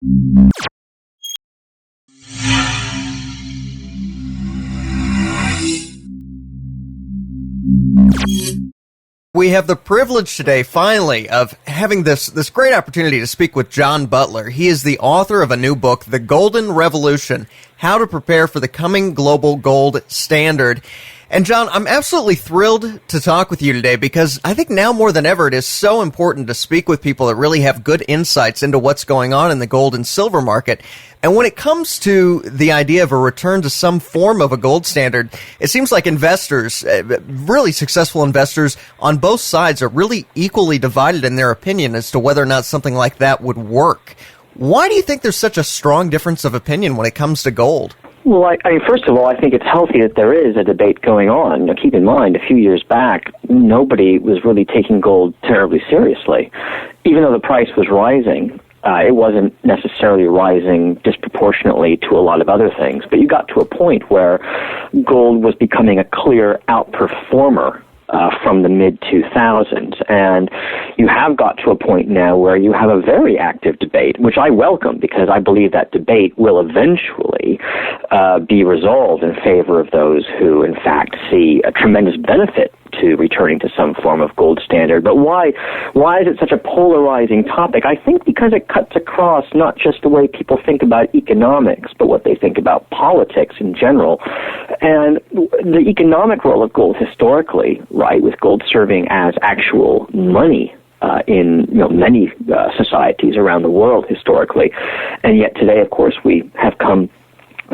We have the privilege today, finally, of having this great opportunity to speak with John Butler. He is the author of a new book, The Golden Revolution, How to Prepare for the Coming Global Gold Standard. And John, I'm absolutely thrilled to talk with you today because I think now more than ever it is so important to speak with people that really have good insights into what's going on in the gold and silver market. And when it comes to the idea of a return to some form of a gold standard, it seems like investors, really successful investors on both sides, are really equally divided in their opinion as to whether or not something like that would work. Why do you think there's such a strong difference of opinion when it comes to gold? Well, I mean, first of all, I think it's healthy that there is a debate going on. Now, keep in mind, a few years back, nobody was really taking gold terribly seriously. Even though the price was rising, it wasn't necessarily rising disproportionately to a lot of other things. But you got to a point where gold was becoming a clear outperformer from the mid-2000s. And you have got to a point now where you have a very active debate, which I welcome because I believe that debate will eventually be resolved in favor of those who, in fact, see a tremendous benefit to returning to some form of gold standard. But why is it such a polarizing topic? I think because it cuts across not just the way people think about economics, but what they think about politics in general. And the economic role of gold historically, right, with gold serving as actual money in many societies around the world historically. And yet today, of course, we have come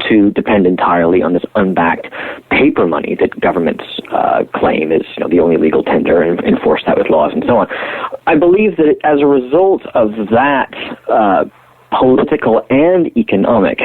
to depend entirely on this unbacked paper money that governments claim is the only legal tender and enforce that with laws and so on. I believe that as a result of that political and economic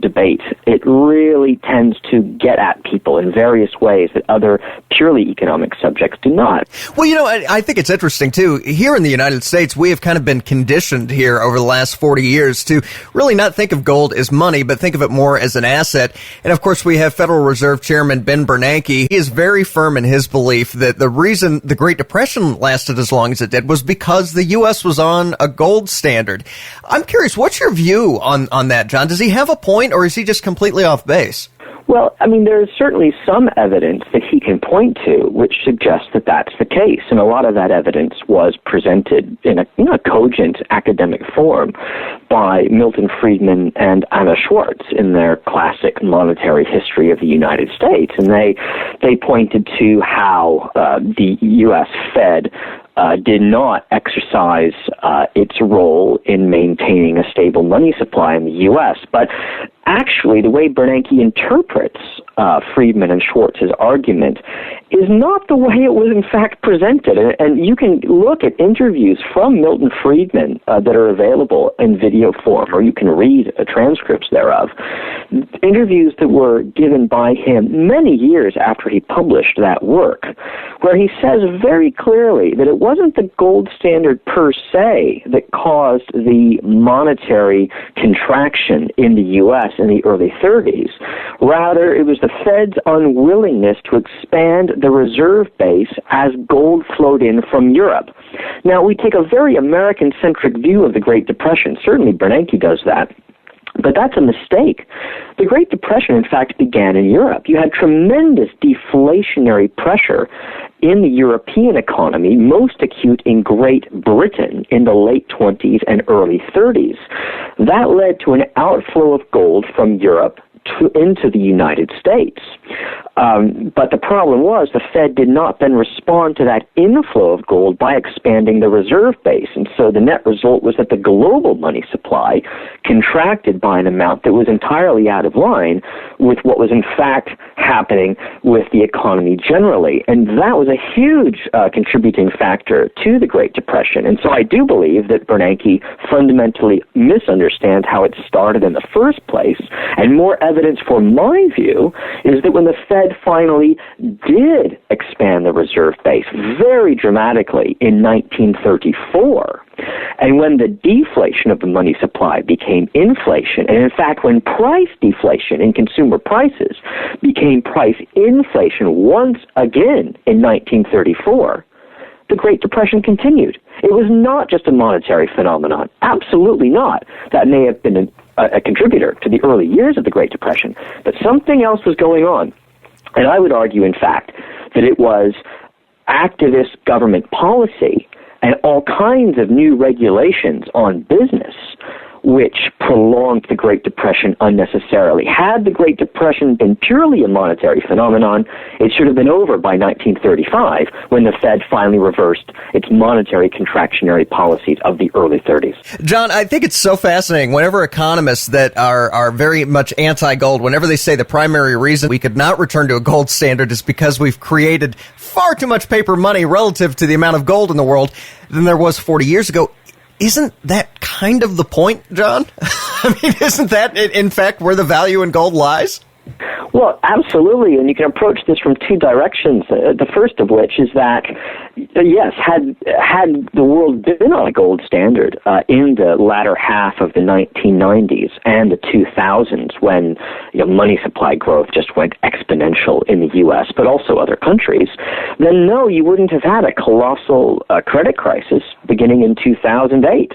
debate, it really tends to get at people in various ways that other purely economic subjects do not. Well, I think it's interesting, too. Here in the United States, we have kind of been conditioned here over the last 40 years to really not think of gold as money, but think of it more as an asset. And, of course, we have Federal Reserve Chairman Ben Bernanke. He is very firm in his belief that the reason the Great Depression lasted as long as it did was because the U.S. was on a gold standard. I'm curious, what's your view on that, John? Does he have a point, or is he just completely off base? Well, I mean, there's certainly some evidence that he can point to which suggests that that's the case, and a lot of that evidence was presented in a cogent academic form by Milton Friedman and Anna Schwartz in their classic Monetary History of the United States, and they pointed to how the U.S. Fed did not exercise its role in maintaining a stable money supply in the U.S., but actually, the way Bernanke interprets Friedman and Schwartz's argument is not the way it was in fact presented. And you can look at interviews from Milton Friedman that are available in video form, or you can read transcripts thereof. Interviews that were given by him many years after he published that work, where he says very clearly that it wasn't the gold standard per se that caused the monetary contraction in the U.S. in the early 30s. Rather, it was the Fed's unwillingness to expand the reserve base as gold flowed in from Europe. Now, we take a very American-centric view of the Great Depression. Certainly, Bernanke does that. But that's a mistake. The Great Depression, in fact, began in Europe. You had tremendous deflationary pressure in the European economy, most acute in Great Britain in the late 20s and early 30s. That led to an outflow of gold from Europe into the United States. But the problem was the Fed did not then respond to that inflow of gold by expanding the reserve base. And so the net result was that the global money supply contracted by an amount that was entirely out of line with what was in fact happening with the economy generally. And that was a huge contributing factor to the Great Depression. And so I do believe that Bernanke fundamentally misunderstands how it started in the first place. And more evidence for my view is that when the Fed finally did expand the reserve base very dramatically in 1934, and when the deflation of the money supply became inflation, and in fact when price deflation in consumer prices became price inflation once again in 1934, the Great Depression continued. It was not just a monetary phenomenon. Absolutely not. That may have been a contributor to the early years of the Great Depression, but something else was going on. And I would argue, in fact, that it was activist government policy and all kinds of new regulations on business which prolonged the Great Depression unnecessarily. Had the Great Depression been purely a monetary phenomenon, it should have been over by 1935, when the Fed finally reversed its monetary contractionary policies of the early 30s. John, I think it's so fascinating. Whenever economists that are very much anti-gold, whenever they say the primary reason we could not return to a gold standard is because we've created far too much paper money relative to the amount of gold in the world than there was 40 years ago, isn't that kind of the point, John? I mean, isn't that, in fact, where the value in gold lies? Well, absolutely, and you can approach this from two directions. The first of which is that, yes, had the world been on a gold standard in the latter half of the 1990s and the 2000s, when money supply growth just went exponential in the U.S., but also other countries, then no, you wouldn't have had a colossal credit crisis beginning in 2008.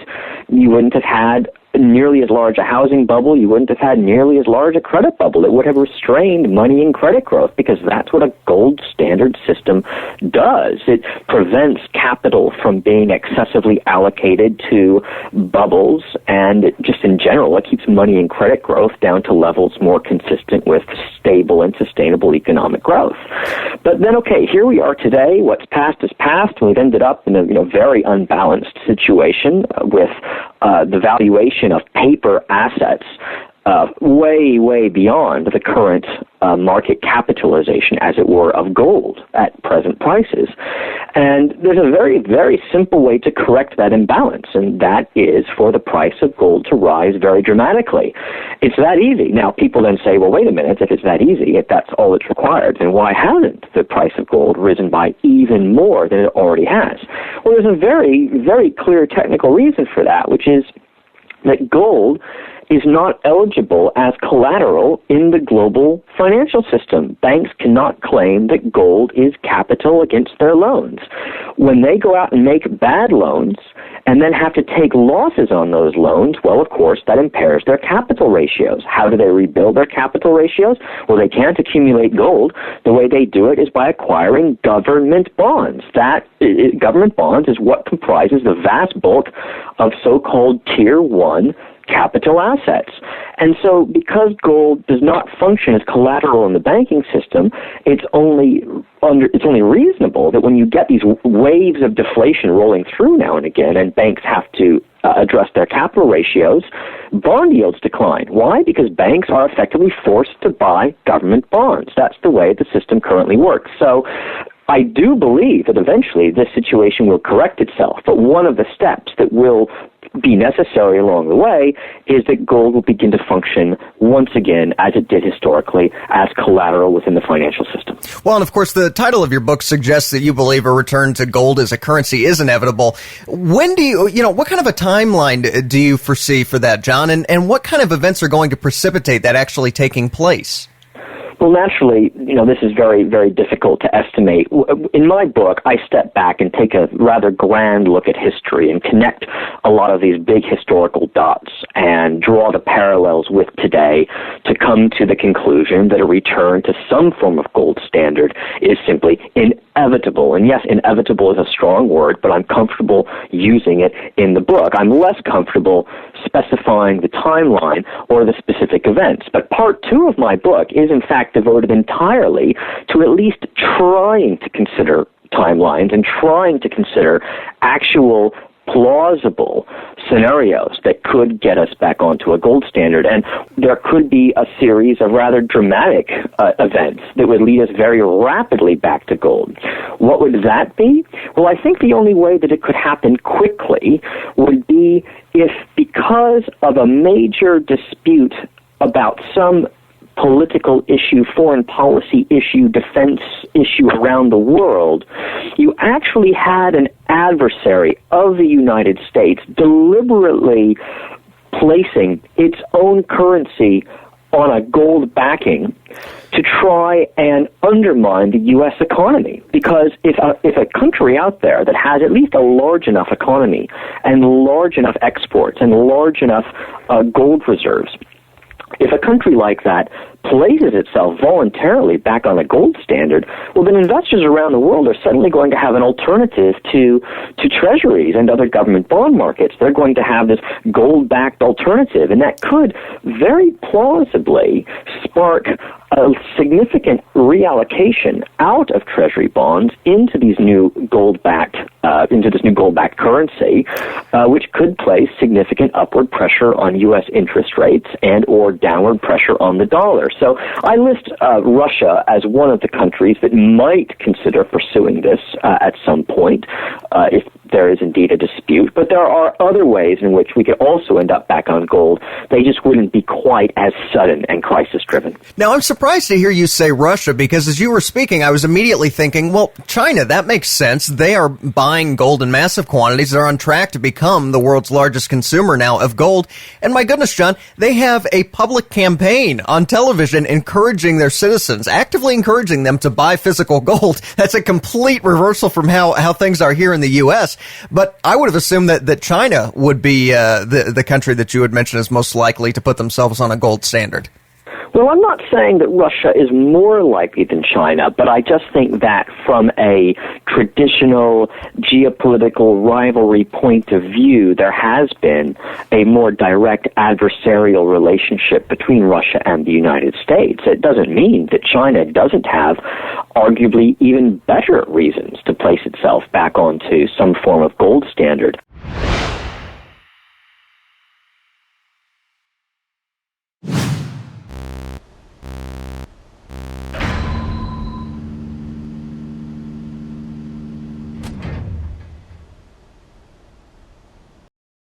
You wouldn't have had nearly as large a housing bubble. You wouldn't have had nearly as large a credit bubble. It would have restrained money and credit growth, because that's what a gold standard system does. It prevents capital from being excessively allocated to bubbles, and it just in general, it keeps money and credit growth down to levels more consistent with stable and sustainable economic growth. But then, okay, here we are today. What's past is past, and we've ended up in a very unbalanced situation with the valuation of paper assets way beyond the current market capitalization, as it were, of gold at present prices. And there's a very, very simple way to correct that imbalance, and that is for the price of gold to rise very dramatically. It's that easy. Now, people then say, well, wait a minute, if it's that easy, if that's all that's required, then why hasn't the price of gold risen by even more than it already has? Well, there's a very, very clear technical reason for that, which is that gold is not eligible as collateral in the global financial system. Banks cannot claim that gold is capital against their loans. When they go out and make bad loans and then have to take losses on those loans, well, of course, that impairs their capital ratios. How do they rebuild their capital ratios? Well, they can't accumulate gold. The way they do it is by acquiring government bonds. Government bonds is what comprises the vast bulk of so-called Tier 1 capital assets. And so because gold does not function as collateral in the banking system, it's only reasonable that when you get these waves of deflation rolling through now and again, and banks have to address their capital ratios, bond yields decline. Why? Because banks are effectively forced to buy government bonds. That's the way the system currently works. So I do believe that eventually this situation will correct itself, but one of the steps that will be necessary along the way is that gold will begin to function once again, as it did historically, as collateral within the financial system. Well, and of course, the title of your book suggests that you believe a return to gold as a currency is inevitable. When do what kind of a timeline do you foresee for that, John? And what kind of events are going to precipitate that actually taking place? Well, naturally, this is very, very difficult to estimate. In my book, I step back and take a rather grand look at history and connect a lot of these big historical dots and draw the parallels with today to come to the conclusion that a return to some form of gold standard is simply inevitable. And yes, inevitable is a strong word, but I'm comfortable using it in the book. I'm less comfortable specifying the timeline or the specific events. But part 2 of my book is, in fact, devoted entirely to at least trying to consider timelines and trying to consider actual plausible scenarios that could get us back onto a gold standard. And there could be a series of rather dramatic events that would lead us very rapidly back to gold. What would that be? Well, I think the only way that it could happen quickly would be if, because of a major dispute about some political issue, foreign policy issue, defense issue around the world, you actually had an adversary of the United States deliberately placing its own currency on a gold backing to try and undermine the U.S. economy. Because if a country out there that has at least a large enough economy and large enough exports and large enough gold reserves, if a country like that places itself voluntarily back on a gold standard, well, then investors around the world are suddenly going to have an alternative to treasuries and other government bond markets. They're going to have this gold-backed alternative, and that could very plausibly spark a significant reallocation out of treasury bonds into these new gold-backed currency, which could place significant upward pressure on U.S. interest rates and or downward pressure on the dollar. So I list Russia as one of the countries that might consider pursuing this at some point if there is indeed a dispute. But there are other ways in which we could also end up back on gold. They just wouldn't be quite as sudden and crisis-driven. Now, I'm surprised to hear you say Russia, because as you were speaking, I was immediately thinking, well, China, that makes sense. They are buying gold in massive quantities. They're on track to become the world's largest consumer now of gold. And my goodness, John, they have a public campaign on television encouraging their citizens, actively encouraging them to buy physical gold. That's a complete reversal from how things are here in the U.S. But I would have assumed that China would be the country that you would mention as most likely to put themselves on a gold standard. Well, I'm not saying that Russia is more likely than China, but I just think that from a traditional geopolitical rivalry point of view, there has been a more direct adversarial relationship between Russia and the United States. It doesn't mean that China doesn't have arguably even better reasons to place itself back onto some form of gold standard.